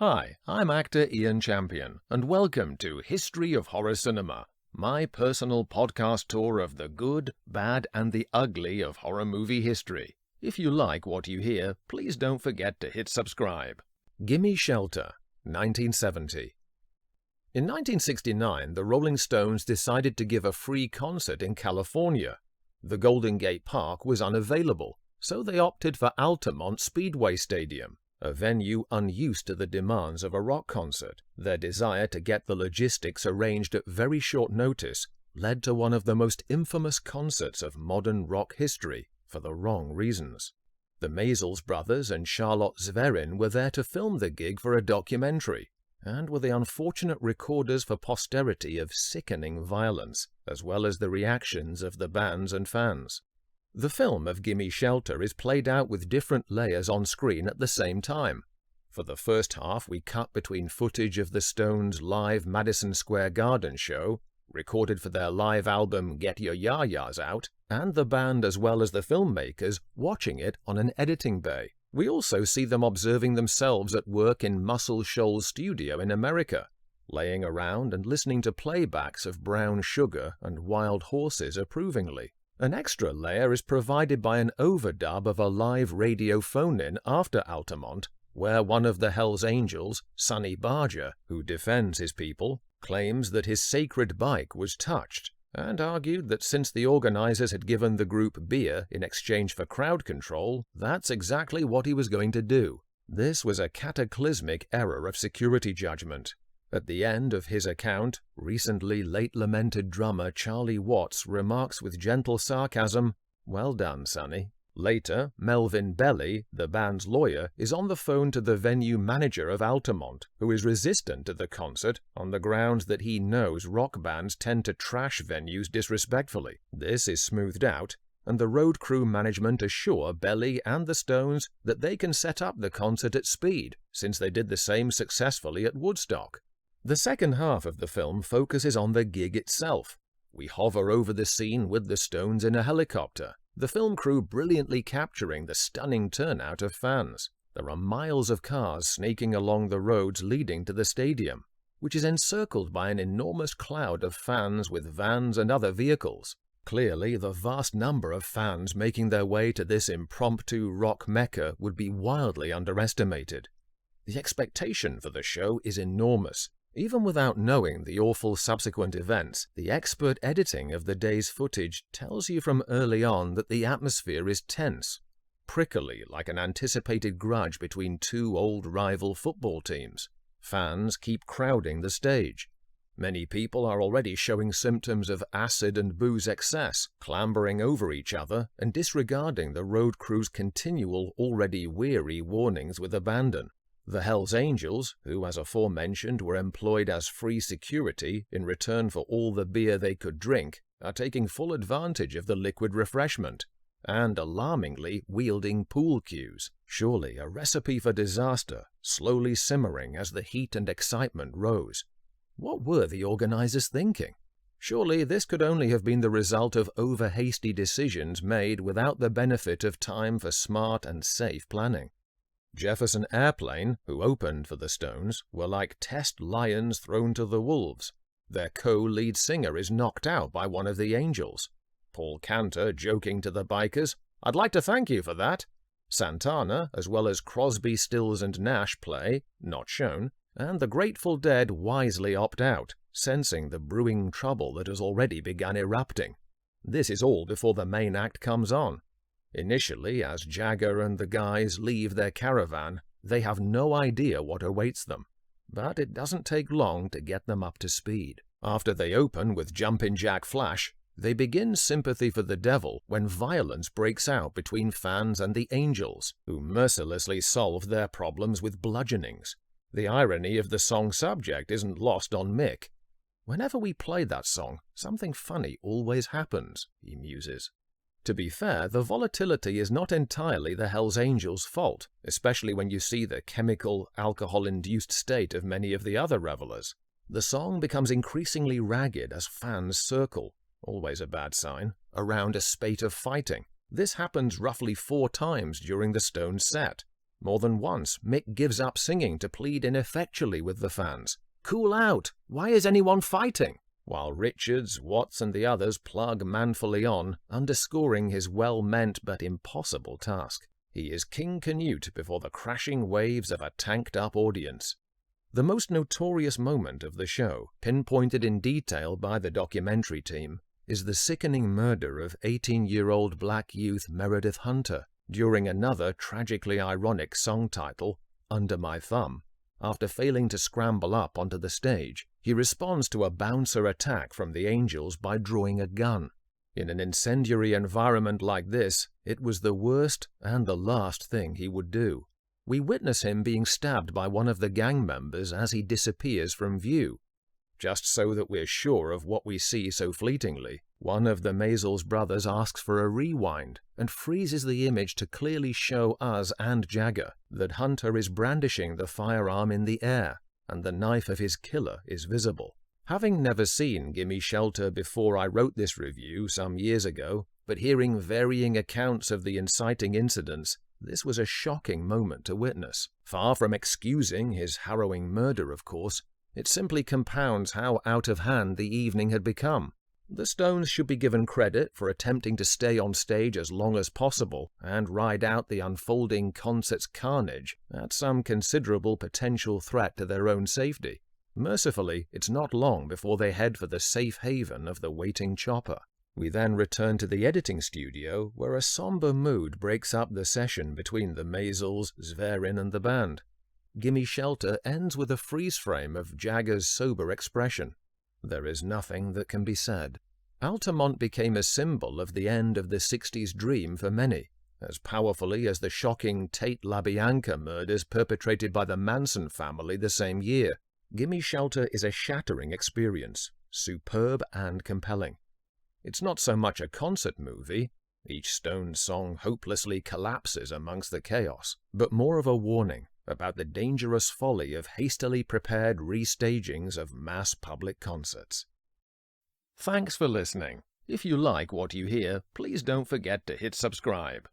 Hi, I'm actor Ian Champion, and welcome to History of Horror Cinema, my personal podcast tour of the good, bad, and the ugly of horror movie history. If you like what you hear, please don't forget to hit subscribe. Gimme Shelter, 1970. In 1969, the Rolling Stones decided to give a free concert in California. The Golden Gate Park was unavailable, so they opted for Altamont Speedway Stadium, a venue unused to the demands of a rock concert. Their desire to get the logistics arranged at very short notice led to one of the most infamous concerts of modern rock history, for the wrong reasons. The Maysles brothers and Charlotte Zverin were there to film the gig for a documentary, and were the unfortunate recorders for posterity of sickening violence, as well as the reactions of the bands and fans. The film of Gimme Shelter is played out with different layers on screen at the same time. For the first half, we cut between footage of the Stones' live Madison Square Garden show, recorded for their live album Get Your Ya-Ya's Out, and the band as well as the filmmakers watching it on an editing bay. We also see them observing themselves at work in Muscle Shoals Studio in America, laying around and listening to playbacks of Brown Sugar and Wild Horses approvingly. An extra layer is provided by an overdub of a live radio phone-in after Altamont, where one of the Hells Angels, Sonny Barger, who defends his people, claims that his sacred bike was touched, and argued that since the organizers had given the group beer in exchange for crowd control, that's exactly what he was going to do. This was a cataclysmic error of security judgment. At the end of his account, recently late-lamented drummer Charlie Watts remarks with gentle sarcasm, "Well done, Sonny." Later, Melvin Belly, the band's lawyer, is on the phone to the venue manager of Altamont, who is resistant to the concert on the grounds that he knows rock bands tend to trash venues disrespectfully. This is smoothed out, and the road crew management assure Belly and the Stones that they can set up the concert at speed, since they did the same successfully at Woodstock. The second half of the film focuses on the gig itself. We hover over the scene with the Stones in a helicopter, the film crew brilliantly capturing the stunning turnout of fans. There are miles of cars snaking along the roads leading to the stadium, which is encircled by an enormous cloud of fans with vans and other vehicles. Clearly, the vast number of fans making their way to this impromptu rock mecca would be wildly underestimated. The expectation for the show is enormous. Even without knowing the awful subsequent events, the expert editing of the day's footage tells you from early on that the atmosphere is tense, prickly like an anticipated grudge between two old rival football teams. Fans keep crowding the stage. Many people are already showing symptoms of acid and booze excess, clambering over each other and disregarding the road crew's continual, already weary warnings with abandon. The Hells Angels, who as aforementioned were employed as free security in return for all the beer they could drink, are taking full advantage of the liquid refreshment, and alarmingly wielding pool cues. Surely a recipe for disaster, slowly simmering as the heat and excitement rose. What were the organizers thinking? Surely this could only have been the result of over-hasty decisions made without the benefit of time for smart and safe planning. Jefferson Airplane, who opened for the Stones, were like test lions thrown to the wolves. Their co-lead singer is knocked out by one of the Angels. Paul Cantor joking to the bikers, "I'd like to thank you for that." Santana, as well as Crosby, Stills and Nash play, not shown, and the Grateful Dead wisely opt out, sensing the brewing trouble that has already begun erupting. This is all before the main act comes on. Initially, as Jagger and the guys leave their caravan, they have no idea what awaits them. But it doesn't take long to get them up to speed. After they open with Jumpin' Jack Flash, they begin Sympathy for the Devil when violence breaks out between fans and the Angels, who mercilessly solve their problems with bludgeonings. The irony of the song's subject isn't lost on Mick. "Whenever we play that song, something funny always happens," he muses. To be fair, the volatility is not entirely the Hells Angels' fault, especially when you see the chemical, alcohol-induced state of many of the other revelers. The song becomes increasingly ragged as fans circle, always a bad sign, around a spate of fighting. This happens roughly 4 times during the Stones set. More than once, Mick gives up singing to plead ineffectually with the fans. "Cool out! Why is anyone fighting?" While Richards, Watts and the others plug manfully on, underscoring his well-meant but impossible task. He is King Canute before the crashing waves of a tanked-up audience. The most notorious moment of the show, pinpointed in detail by the documentary team, is the sickening murder of 18-year-old black youth Meredith Hunter during another tragically ironic song title, Under My Thumb. After failing to scramble up onto the stage, he responds to a bouncer attack from the Angels by drawing a gun. In an incendiary environment like this, it was the worst and the last thing he would do. We witness him being stabbed by one of the gang members as he disappears from view. Just so that we're sure of what we see so fleetingly, one of the Maysles brothers asks for a rewind and freezes the image to clearly show us and Jagger that Hunter is brandishing the firearm in the air, and the knife of his killer is visible. Having never seen Gimme Shelter before I wrote this review some years ago, but hearing varying accounts of the inciting incidents, this was a shocking moment to witness. Far from excusing his harrowing murder, of course, it simply compounds how out of hand the evening had become. The Stones should be given credit for attempting to stay on stage as long as possible and ride out the unfolding concert's carnage at some considerable potential threat to their own safety. Mercifully, it's not long before they head for the safe haven of the waiting chopper. We then return to the editing studio, where a somber mood breaks up the session between the Maysles, Zverin and the band. Gimme Shelter ends with a freeze frame of Jagger's sober expression. There is nothing that can be said. Altamont became a symbol of the end of the 60s dream for many, as powerfully as the shocking Tate LaBianca murders perpetrated by the Manson family the same year. Gimme Shelter is a shattering experience, superb and compelling. It's not so much a concert movie, each Stones song hopelessly collapses amongst the chaos, but more of a warning about the dangerous folly of hastily prepared restagings of mass public concerts. Thanks for listening. If you like what you hear, please don't forget to hit subscribe.